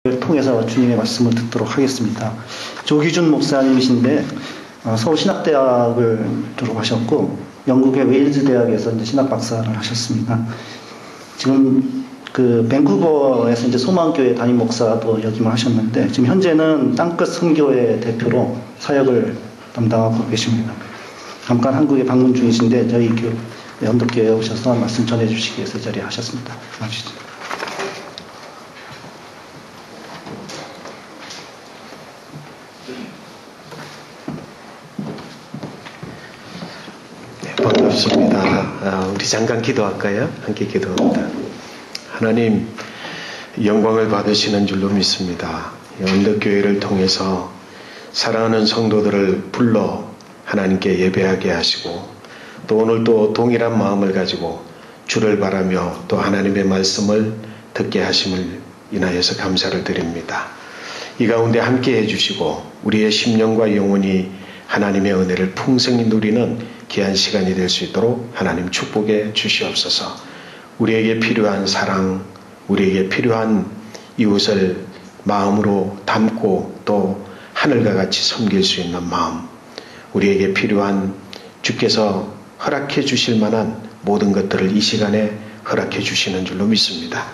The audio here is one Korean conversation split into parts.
통해서 주님의 말씀을 듣도록 하겠습니다. 조기준 목사님이신데 서울신학대학을 졸업하셨고 영국의 웨일즈 대학에서 이제 신학 박사를 하셨습니다. 지금 그 밴쿠버에서 이제 소망교회 담임 목사도 역임을 하셨는데 지금 현재는 땅끝 선교회 대표로 사역을 담당하고 계십니다. 잠깐 한국에 방문 중이신데 저희 언덕교회에 오셔서 말씀 전해주시기 위해서 이 자리에 하셨습니다. 고맙습니다. 반갑습니다. 우리 잠깐 기도할까요? 함께 기도합니다. 하나님, 영광을 받으시는 줄로 믿습니다. 언덕교회를 통해서 사랑하는 성도들을 불러 하나님께 예배하게 하시고 또 오늘 또 동일한 마음을 가지고 주를 바라며 또 하나님의 말씀을 듣게 하심을 인하여서 감사를 드립니다. 이 가운데 함께 해주시고 우리의 심령과 영혼이 하나님의 은혜를 풍성히 누리는 귀한 시간이 될 수 있도록 하나님 축복해 주시옵소서. 우리에게 필요한 사랑, 우리에게 필요한 이웃을 마음으로 담고 또 하늘과 같이 섬길 수 있는 마음, 우리에게 필요한 주께서 허락해 주실 만한 모든 것들을 이 시간에 허락해 주시는 줄로 믿습니다.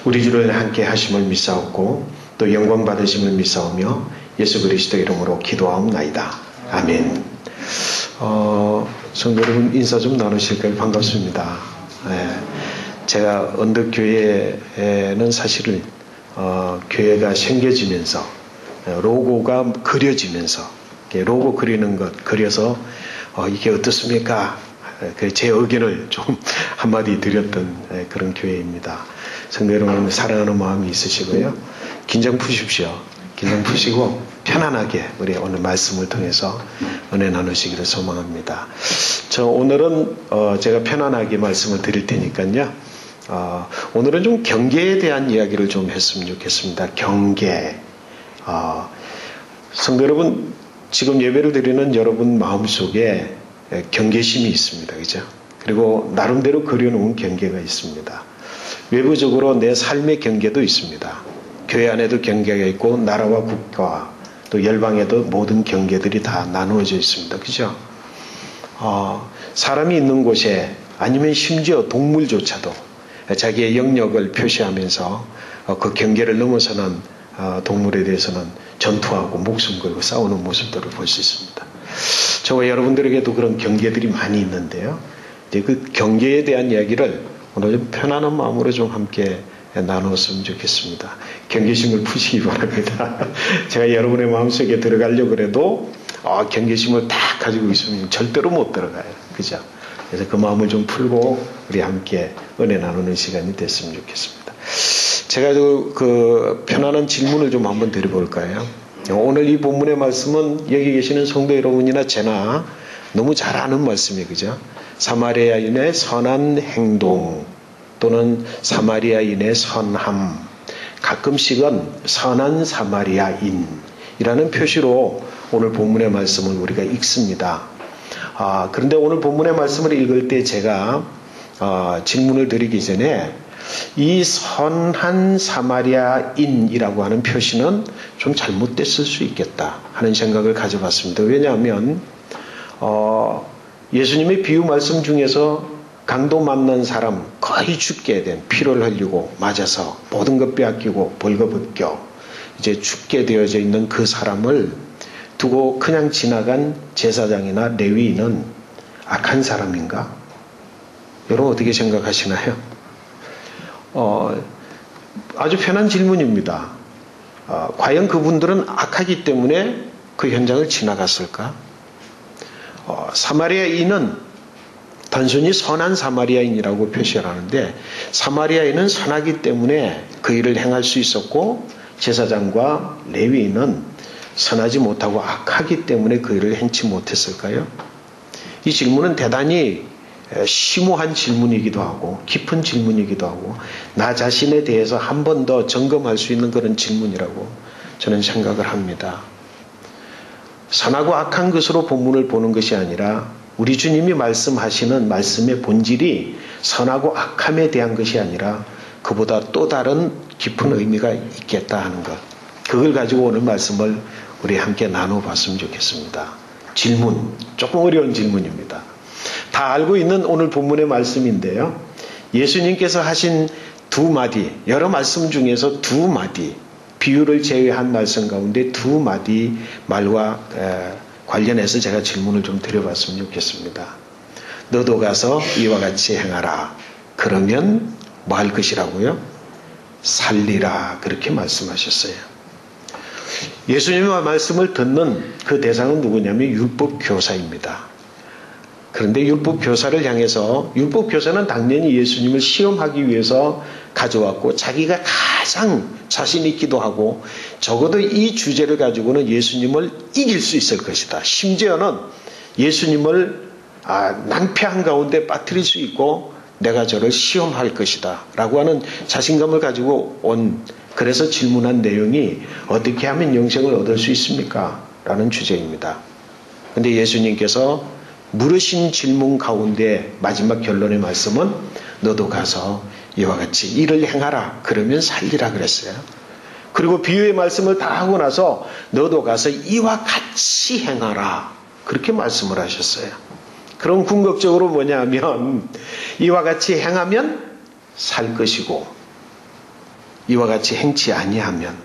우리 주를 함께 하심을 믿사옵고 또 영광 받으심을 믿사오며 예수 그리스도 이름으로 기도하옵나이다. 아멘. 성도 여러분 인사 좀 나누실까요? 반갑습니다. 제가 언덕교회에는 사실은 교회가 생겨지면서 로고가 그려지면서 로고 그리는 것 그려서 이게 어떻습니까? 제 의견을 좀 한마디 드렸던 그런 교회입니다. 성도 여러분 사랑하는 마음이 있으시고요. 긴장 푸십시오. 긴장 푸시고 편안하게 우리 오늘 말씀을 통해서 은혜 나누시기를 소망합니다. 오늘은 제가 편안하게 말씀을 드릴 테니까요. 오늘은 좀 경계에 대한 이야기를 좀 했으면 좋겠습니다. 경계. 성도 여러분, 지금 예배를 드리는 여러분 마음속에 경계심이 있습니다. 그죠? 그리고 나름대로 그려놓은 경계가 있습니다. 외부적으로 내 삶의 경계도 있습니다. 교회 안에도 경계가 있고 나라와 국가와 또 열방에도 모든 경계들이 다 나누어져 있습니다. 그죠? 사람이 있는 곳에 아니면 심지어 동물조차도 자기의 영역을 표시하면서 그 경계를 넘어서는 동물에 대해서는 전투하고 목숨 걸고 싸우는 모습들을 볼 수 있습니다. 저와 여러분들에게도 그런 경계들이 많이 있는데요. 이제 그 경계에 대한 이야기를 오늘 좀 편안한 마음으로 좀 함께 나누었으면 좋겠습니다. 경계심을 푸시기 바랍니다. 제가 여러분의 마음속에 들어가려고 해도 경계심을 딱 가지고 있으면 절대로 못 들어가요. 그죠? 그래서 그 마음을 좀 풀고 우리 함께 은혜 나누는 시간이 됐으면 좋겠습니다. 제가 그 편안한 질문을 좀 한번 드려볼까요? 오늘 이 본문의 말씀은 여기 계시는 성도 여러분이나 제나 너무 잘 아는 말씀이에요. 그죠? 사마리아인의 선한 행동 또는 사마리아인의 선함, 가끔씩은 선한 사마리아인이라는 표시로 오늘 본문의 말씀을 우리가 읽습니다. 그런데 오늘 본문의 말씀을 읽을 때 제가 질문을 드리기 전에 이 선한 사마리아인이라고 하는 표시는 좀 잘못됐을 수 있겠다 하는 생각을 가져봤습니다. 왜냐하면 예수님의 비유 말씀 중에서 강도 만난 사람 거의 죽게 된 피를 흘리고 맞아서 모든 것 빼앗기고 벌거벗겨 이제 죽게 되어져 있는 그 사람을 두고 그냥 지나간 제사장이나 레위인은 악한 사람인가? 여러분 어떻게 생각하시나요? 아주 편한 질문입니다. 과연 그분들은 악하기 때문에 그 현장을 지나갔을까? 사마리아인은 단순히 선한 사마리아인이라고 표시를 하는데 사마리아인은 선하기 때문에 그 일을 행할 수 있었고 제사장과 레위인은 선하지 못하고 악하기 때문에 그 일을 행치 못했을까요? 이 질문은 대단히 심오한 질문이기도 하고 깊은 질문이기도 하고 나 자신에 대해서 한 번 더 점검할 수 있는 그런 질문이라고 저는 생각을 합니다. 선하고 악한 것으로 본문을 보는 것이 아니라 우리 주님이 말씀하시는 말씀의 본질이 선하고 악함에 대한 것이 아니라 그보다 또 다른 깊은 의미가 있겠다 하는 것. 그걸 가지고 오늘 말씀을 우리 함께 나눠봤으면 좋겠습니다. 질문, 조금 어려운 질문입니다. 다 알고 있는 오늘 본문의 말씀인데요. 예수님께서 하신 두 마디, 여러 말씀 중에서 두 마디, 비유를 제외한 말씀 가운데 두 마디 말과 관련해서 제가 질문을 좀 드려봤으면 좋겠습니다. 너도 가서 이와 같이 행하라. 그러면 뭐 할 것이라고요? 살리라. 그렇게 말씀하셨어요. 예수님의 말씀을 듣는 그 대상은 누구냐면 율법교사입니다. 그런데 율법교사를 향해서, 율법교사는 당연히 예수님을 시험하기 위해서 가져왔고 자기가 가장 자신 있기도 하고 적어도 이 주제를 가지고는 예수님을 이길 수 있을 것이다. 심지어는 예수님을 낭패한 가운데 빠뜨릴 수 있고 내가 저를 시험할 것이다 라고 하는 자신감을 가지고 온, 그래서 질문한 내용이 어떻게 하면 영생을 얻을 수 있습니까? 라는 주제입니다. 그런데 예수님께서 물으신 질문 가운데 마지막 결론의 말씀은 너도 가서 이와 같이 일을 행하라. 그러면 살리라 그랬어요. 그리고 비유의 말씀을 다 하고 나서 너도 가서 이와 같이 행하라. 그렇게 말씀을 하셨어요. 그럼 궁극적으로 뭐냐면 이와 같이 행하면 살 것이고 이와 같이 행치 아니하면,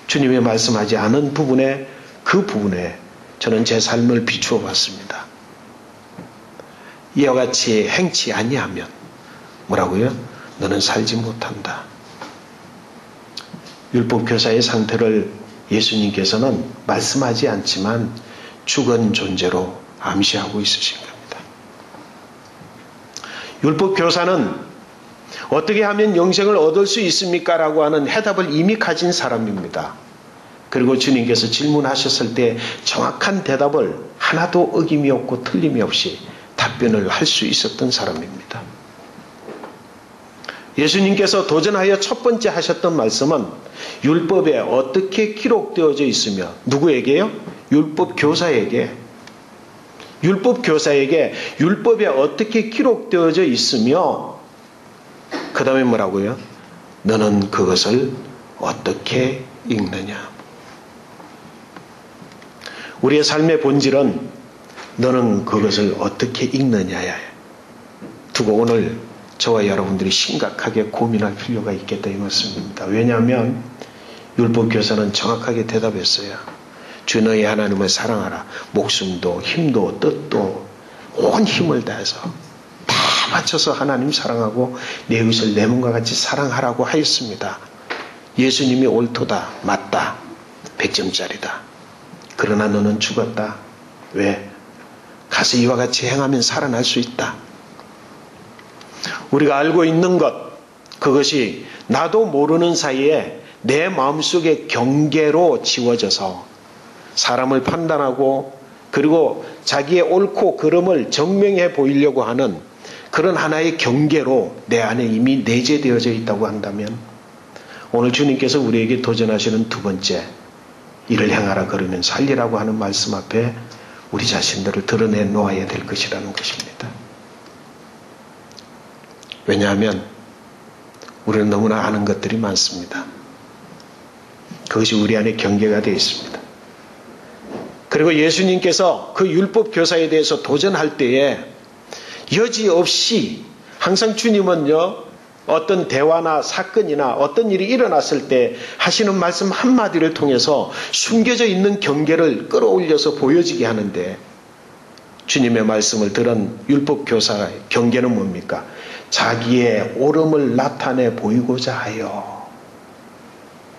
주님의 말씀하지 않은 부분에, 그 부분에 저는 제 삶을 비추어 봤습니다. 이와 같이 행치 아니하면 뭐라고요? 너는 살지 못한다. 율법교사의 상태를 예수님께서는 말씀하지 않지만 죽은 존재로 암시하고 있으신 겁니다. 율법교사는 어떻게 하면 영생을 얻을 수 있습니까? 라고 하는 해답을 이미 가진 사람입니다. 그리고 주님께서 질문하셨을 때 정확한 대답을 하나도 어김이 없고 틀림이 없이 답변을 할 수 있었던 사람입니다. 예수님께서 도전하여 첫 번째 하셨던 말씀은 율법에 어떻게 기록되어져 있으며, 누구에게요? 율법교사에게 율법에 어떻게 기록되어져 있으며 그 다음에 뭐라고요? 너는 그것을 어떻게 읽느냐. 우리의 삶의 본질은 너는 그것을 어떻게 읽느냐에 두고 오늘 저와 여러분들이 심각하게 고민할 필요가 있겠다 이 말씀입니다. 왜냐하면 율법교사는 정확하게 대답했어요. 주 너희 하나님을 사랑하라. 목숨도 힘도 뜻도 온 힘을 다해서 다 바쳐서 하나님 사랑하고 내 이웃을 내 몸과 같이 사랑하라고 하였습니다. 예수님이 옳도다, 맞다, 100점짜리다. 그러나 너는 죽었다. 왜? 가서 이와 같이 행하면 살아날 수 있다. 우리가 알고 있는 것, 그것이 나도 모르는 사이에 내 마음속에 경계로 지워져서 사람을 판단하고 그리고 자기의 옳고 그름을 증명해 보이려고 하는 그런 하나의 경계로 내 안에 이미 내재되어져 있다고 한다면, 오늘 주님께서 우리에게 도전하시는 두 번째, 이를 행하라 그러면 살리라고 하는 말씀 앞에 우리 자신들을 드러내 놓아야 될 것이라는 것입니다. 왜냐하면 우리는 너무나 아는 것들이 많습니다. 그것이 우리 안에 경계가 되어 있습니다. 그리고 예수님께서 그 율법 교사에 대해서 도전할 때에 여지없이 항상 주님은요, 어떤 대화나 사건이나 어떤 일이 일어났을 때 하시는 말씀 한마디를 통해서 숨겨져 있는 경계를 끌어올려서 보여지게 하는데, 주님의 말씀을 들은 율법교사의 경계는 뭡니까? 자기의 옳음을 나타내 보이고자 하여,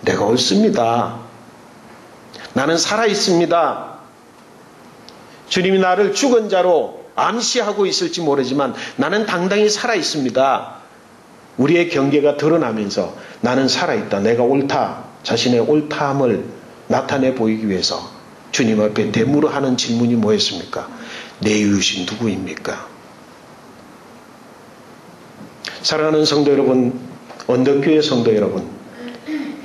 내가 옳습니다. 나는 살아있습니다. 주님이 나를 죽은 자로 암시하고 있을지 모르지만 나는 당당히 살아있습니다. 우리의 경계가 드러나면서 나는 살아있다, 내가 옳다, 자신의 옳다함을 나타내 보이기 위해서 주님 앞에 대물어 하는 질문이 뭐였습니까? 내 이웃이 누구입니까? 사랑하는 성도 여러분, 언덕교회 성도 여러분,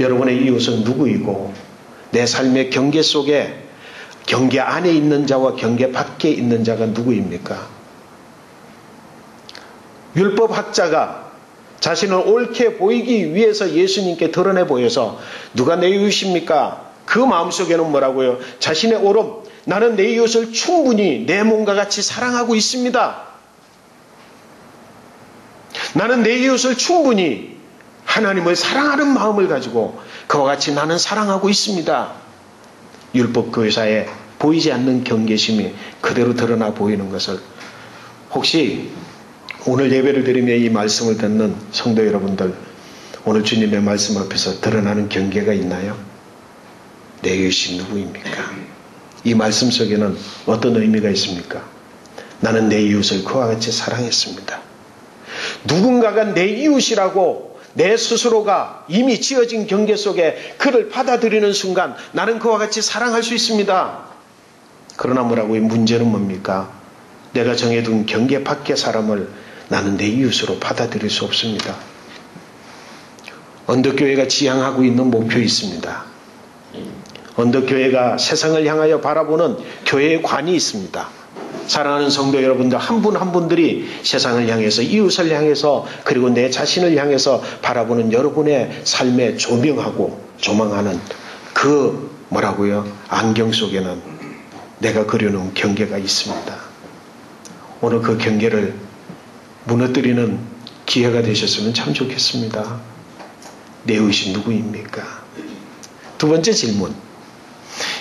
여러분의 이웃은 누구이고 내 삶의 경계 속에 경계 안에 있는 자와 경계 밖에 있는 자가 누구입니까? 율법학자가 자신을 옳게 보이기 위해서 예수님께 드러내 보여서 누가 내 이웃입니까? 그 마음속에는 뭐라고요? 자신의 옳음, 나는 내 이웃을 충분히 내 몸과 같이 사랑하고 있습니다. 나는 내 이웃을 충분히 하나님을 사랑하는 마음을 가지고 그와 같이 나는 사랑하고 있습니다. 율법교사에 보이지 않는 경계심이 그대로 드러나 보이는 것을 혹시 오늘 예배를 드리며 이 말씀을 듣는 성도 여러분들, 오늘 주님의 말씀 앞에서 드러나는 경계가 있나요? 내 이웃이 누구입니까? 이 말씀 속에는 어떤 의미가 있습니까? 나는 내 이웃을 그와 같이 사랑했습니다. 누군가가 내 이웃이라고 내 스스로가 이미 지어진 경계 속에 그를 받아들이는 순간 나는 그와 같이 사랑할 수 있습니다. 그러나 뭐라고요? 문제는 뭡니까? 내가 정해둔 경계 밖의 사람을 나는 내 이웃으로 받아들일 수 없습니다. 언덕교회가 지향하고 있는 목표 있습니다. 언덕교회가 세상을 향하여 바라보는 교회의 관이 있습니다. 사랑하는 성도 여러분들 한 분 한 분들이 세상을 향해서 이웃을 향해서 그리고 내 자신을 향해서 바라보는 여러분의 삶에 조명하고 조망하는 그 뭐라고요? 안경 속에는 내가 그려놓은 경계가 있습니다. 오늘 그 경계를 무너뜨리는 기회가 되셨으면 참 좋겠습니다. 내 이웃이 누구입니까? 두 번째 질문.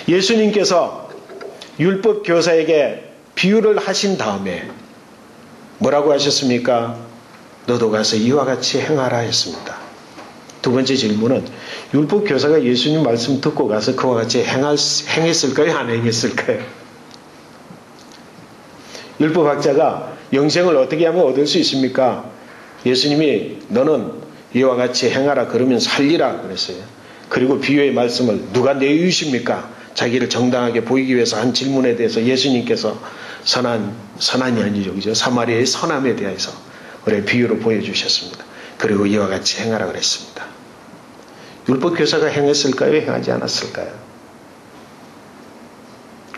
예수님께서 율법 교사에게 비유를 하신 다음에 뭐라고 하셨습니까? 너도 가서 이와 같이 행하라 했습니다. 두 번째 질문은 율법 교사가 예수님 말씀 듣고 가서 그와 같이 행했을까요? 안 행했을까요? 율법학자가 영생을 어떻게 하면 얻을 수 있습니까? 예수님이 너는 이와 같이 행하라 그러면 살리라 그랬어요. 그리고 비유의 말씀을 누가 내 이웃입니까? 자기를 정당하게 보이기 위해서 한 질문에 대해서 예수님께서 선한이 아니죠. 그죠? 사마리아의 선함에 대해서 우리 비유로 보여주셨습니다. 그리고 이와 같이 행하라 그랬습니다. 율법교사가 행했을까요? 행하지 않았을까요?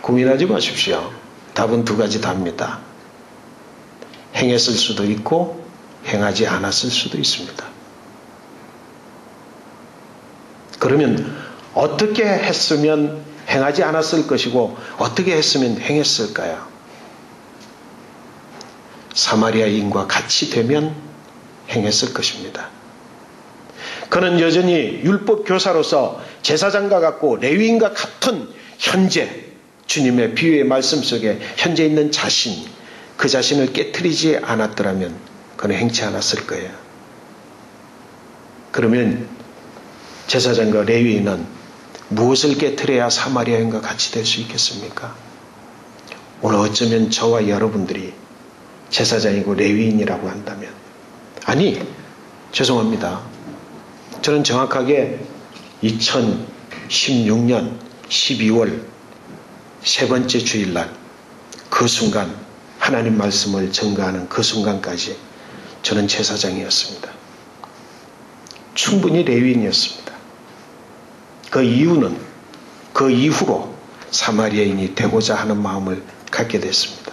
고민하지 마십시오. 답은 두 가지 답니다. 행했을 수도 있고 행하지 않았을 수도 있습니다. 그러면 어떻게 했으면 행하지 않았을 것이고 어떻게 했으면 행했을까요? 사마리아인과 같이 되면 행했을 것입니다. 그는 여전히 율법교사로서 제사장과 같고 레위인과 같은 현재 주님의 비유의 말씀 속에 현재 있는 자신, 그 자신을 깨트리지 않았더라면 그는 행치 않았을 거예요. 그러면 제사장과 레위인은 무엇을 깨트려야 사마리아인과 같이 될 수 있겠습니까? 오늘 어쩌면 저와 여러분들이 제사장이고 레위인이라고 한다면, 아니 죄송합니다. 저는 정확하게 2016년 12월 세 번째 주일날 그 순간 하나님 말씀을 전가하는 그 순간까지 저는 제사장이었습니다. 충분히 레위인이었습니다. 그 이유는 그 이후로 사마리아인이 되고자 하는 마음을 갖게 됐습니다.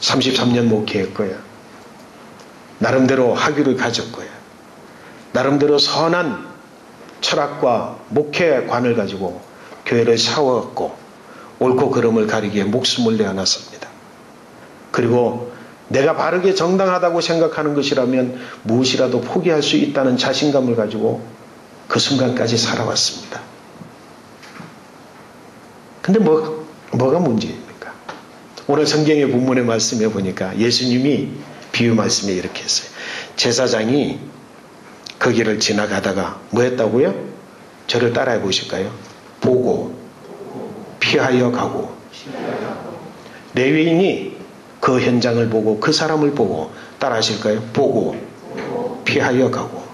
33년 목회했고요. 나름대로 학위를 가졌고요. 나름대로 선한 철학과 목회관을 가지고 교회를 세웠고 옳고 그름을 가리기에 목숨을 내어놨습니다. 그리고 내가 바르게 정당하다고 생각하는 것이라면 무엇이라도 포기할 수 있다는 자신감을 가지고 그 순간까지 살아왔습니다. 근데 뭐가 문제입니까? 오늘 성경의 본문의 말씀에 보니까 예수님이 비유 말씀에 이렇게 했어요. 제사장이 그 길을 지나가다가 뭐 했다고요? 저를 따라해 보실까요? 보고 피하여 가고, 레위인이 그 현장을 보고 그 사람을 보고 따라 하실까요? 보고 피하여 가고,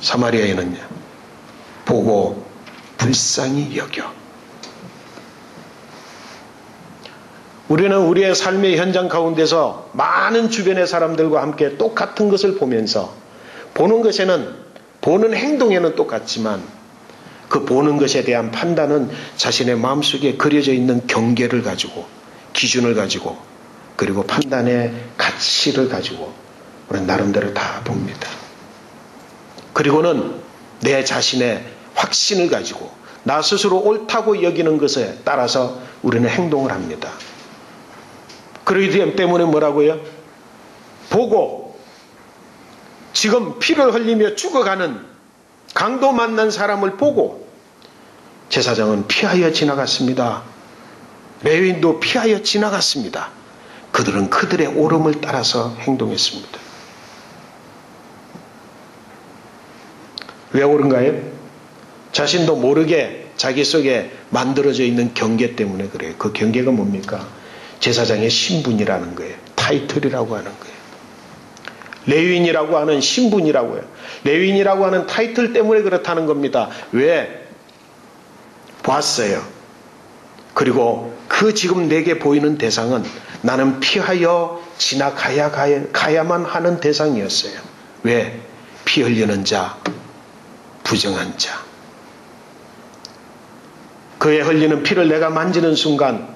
사마리아인은요 보고 불쌍히 여겨. 우리는 우리의 삶의 현장 가운데서 많은 주변의 사람들과 함께 똑같은 것을 보면서 보는 것에는, 보는 행동에는 똑같지만 그 보는 것에 대한 판단은 자신의 마음속에 그려져 있는 경계를 가지고, 기준을 가지고 그리고 판단의 가치를 가지고 우리는 나름대로 다 봅니다. 그리고는 내 자신의 확신을 가지고 나 스스로 옳다고 여기는 것에 따라서 우리는 행동을 합니다. 그러기 때문에 뭐라고요? 보고 지금 피를 흘리며 죽어가는 강도 만난 사람을 보고 제사장은 피하여 지나갔습니다. 레위인도 피하여 지나갔습니다. 그들은 그들의 옳음을 따라서 행동했습니다. 왜 옳은가요? 자신도 모르게 자기 속에 만들어져 있는 경계 때문에 그래요. 그 경계가 뭡니까? 제사장의 신분이라는 거예요. 타이틀이라고 하는 거예요. 레위인이라고 하는 신분이라고요. 레위인이라고 하는 타이틀 때문에 그렇다는 겁니다. 왜? 봤어요. 그리고 그 지금 내게 보이는 대상은 나는 피하여 지나가야만 하는 대상이었어요. 왜? 피 흘리는 자, 부정한 자. 그의 흘리는 피를 내가 만지는 순간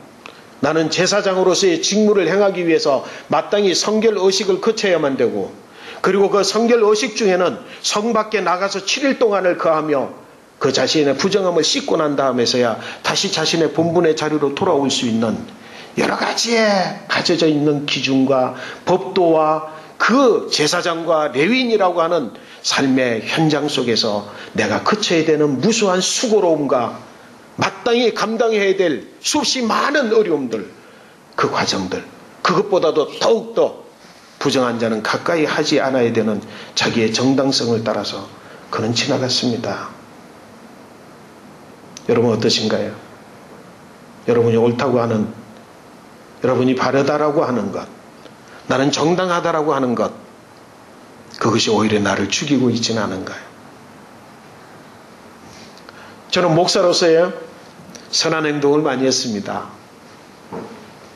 나는 제사장으로서의 직무를 행하기 위해서 마땅히 성결 의식을 거쳐야만 되고, 그리고 그 성결 의식 중에는 성 밖에 나가서 7일 동안을 거하며 그 자신의 부정함을 씻고 난 다음에서야 다시 자신의 본분의 자리로 돌아올 수 있는 여러 가지에 가져져 있는 기준과 법도와 그 제사장과 레위인이라고 하는 삶의 현장 속에서 내가 거쳐야 되는 무수한 수고로움과 마땅히 감당해야 될 수없이 많은 어려움들, 그 과정들, 그것보다도 더욱더 부정한 자는 가까이 하지 않아야 되는 자기의 정당성을 따라서 그는 지나갔습니다. 여러분 어떠신가요? 여러분이 옳다고 하는, 여러분이 바르다라고 하는 것, 나는 정당하다라고 하는 것, 그것이 오히려 나를 죽이고 있지는 않은가요? 저는 목사로서요, 선한 행동을 많이 했습니다.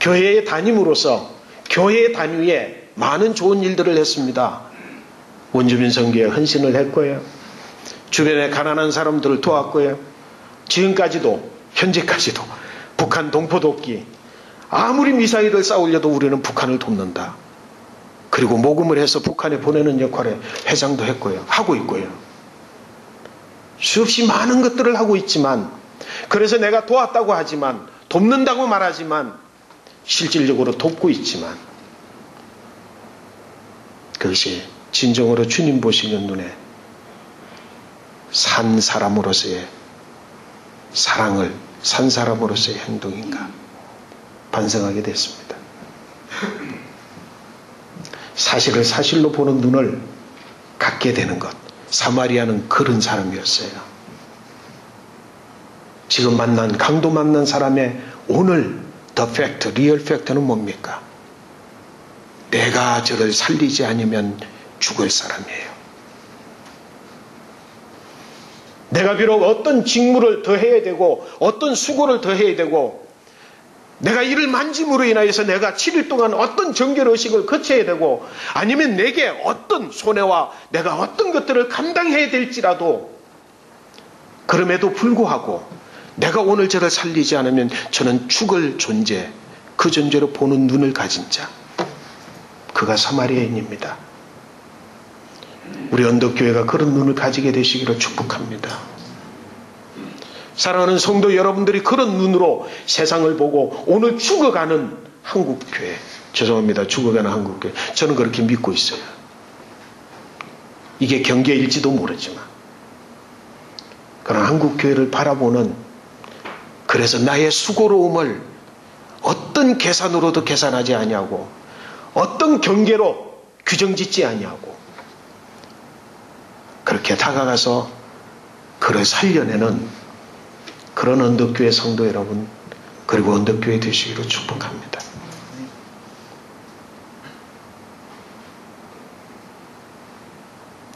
교회의 담임으로서 교회의 단위에 많은 좋은 일들을 했습니다. 원주민 선교에 헌신을 했고요. 주변에 가난한 사람들을 도왔고요. 지금까지도, 현재까지도 북한 동포 돕기, 아무리 미사일을 쏴올려도 우리는 북한을 돕는다. 그리고 모금을 해서 북한에 보내는 역할에 회장도 했고요. 하고 있고요. 수없이 많은 것들을 하고 있지만, 그래서 내가 도왔다고 하지만, 돕는다고 말하지만, 실질적으로 돕고 있지만, 그것이 진정으로 주님 보시는 눈에 산 사람으로서의 사랑을, 산 사람으로서의 행동인가 반성하게 됐습니다. 사실을 사실로 보는 눈을 갖게 되는 것, 사마리아는 그런 사람이었어요. 지금 만난, 강도 만난 사람의 오늘 the fact, real fact는 뭡니까? 내가 저를 살리지 않으면 죽을 사람이에요. 내가 비록 어떤 직무를 더 해야 되고 어떤 수고를 더 해야 되고 내가 이를 만짐으로 인하여서 내가 7일 동안 어떤 정결의식을 거쳐야 되고 아니면 내게 어떤 손해와 내가 어떤 것들을 감당해야 될지라도 그럼에도 불구하고 내가 오늘 저를 살리지 않으면 저는 죽을 존재, 그 존재로 보는 눈을 가진 자, 그가 사마리아인입니다. 우리 언덕교회가 그런 눈을 가지게 되시기를 축복합니다. 사랑하는 성도 여러분들이 그런 눈으로 세상을 보고 오늘 죽어가는 한국교회, 죄송합니다, 죽어가는 한국교회, 저는 그렇게 믿고 있어요. 이게 경계일지도 모르지만 그런 한국교회를 바라보는, 그래서 나의 수고로움을 어떤 계산으로도 계산하지 아니하고 어떤 경계로 규정짓지 아니하고 그렇게 다가가서 그를 살려내는 그런 언덕교회 성도 여러분, 그리고 언덕교회 되시기로 축복합니다.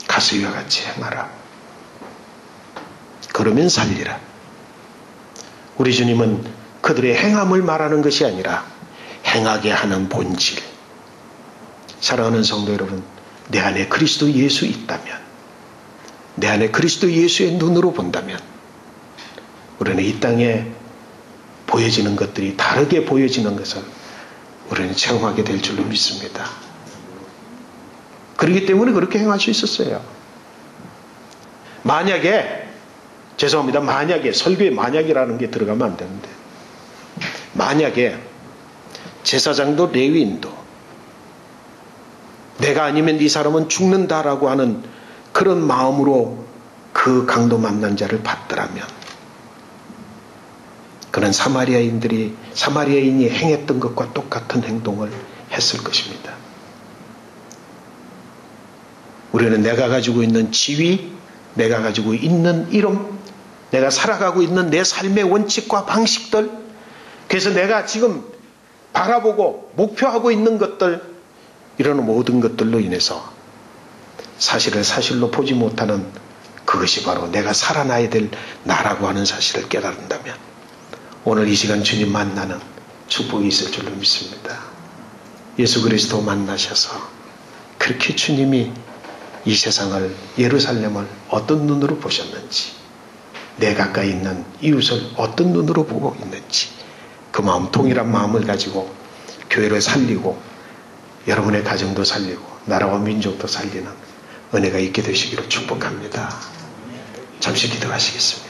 가수와 같이 행하라. 그러면 살리라. 우리 주님은 그들의 행함을 말하는 것이 아니라 행하게 하는 본질. 사랑하는 성도 여러분, 내 안에 그리스도 예수 있다면, 내 안에 그리스도 예수의 눈으로 본다면 우리는 이 땅에 보여지는 것들이 다르게 보여지는 것을 우리는 체험하게 될 줄로 믿습니다. 그렇기 때문에 그렇게 행할 수 있었어요. 만약에, 죄송합니다. 만약에, 설교에 만약이라는 게 들어가면 안 되는데, 만약에 제사장도 레위인도 내가 아니면 이 사람은 죽는다라고 하는 그런 마음으로 그 강도 만난 자를 받더라면, 그는 사마리아인이 행했던 것과 똑같은 행동을 했을 것입니다. 우리는 내가 가지고 있는 지위, 내가 가지고 있는 이름, 내가 살아가고 있는 내 삶의 원칙과 방식들, 그래서 내가 지금 바라보고 목표하고 있는 것들, 이런 모든 것들로 인해서 사실을 사실로 보지 못하는 그것이 바로 내가 살아나야 될 나라고 하는 사실을 깨달은다면 오늘 이 시간 주님 만나는 축복이 있을 줄로 믿습니다. 예수 그리스도 만나셔서 그렇게 주님이 이 세상을, 예루살렘을 어떤 눈으로 보셨는지, 내 가까이 있는 이웃을 어떤 눈으로 보고 있는지, 그 마음, 동일한 마음을 가지고 교회를 살리고 여러분의 가정도 살리고 나라와 민족도 살리는 은혜가 있게 되시기를 축복합니다. 잠시 기도하시겠습니다.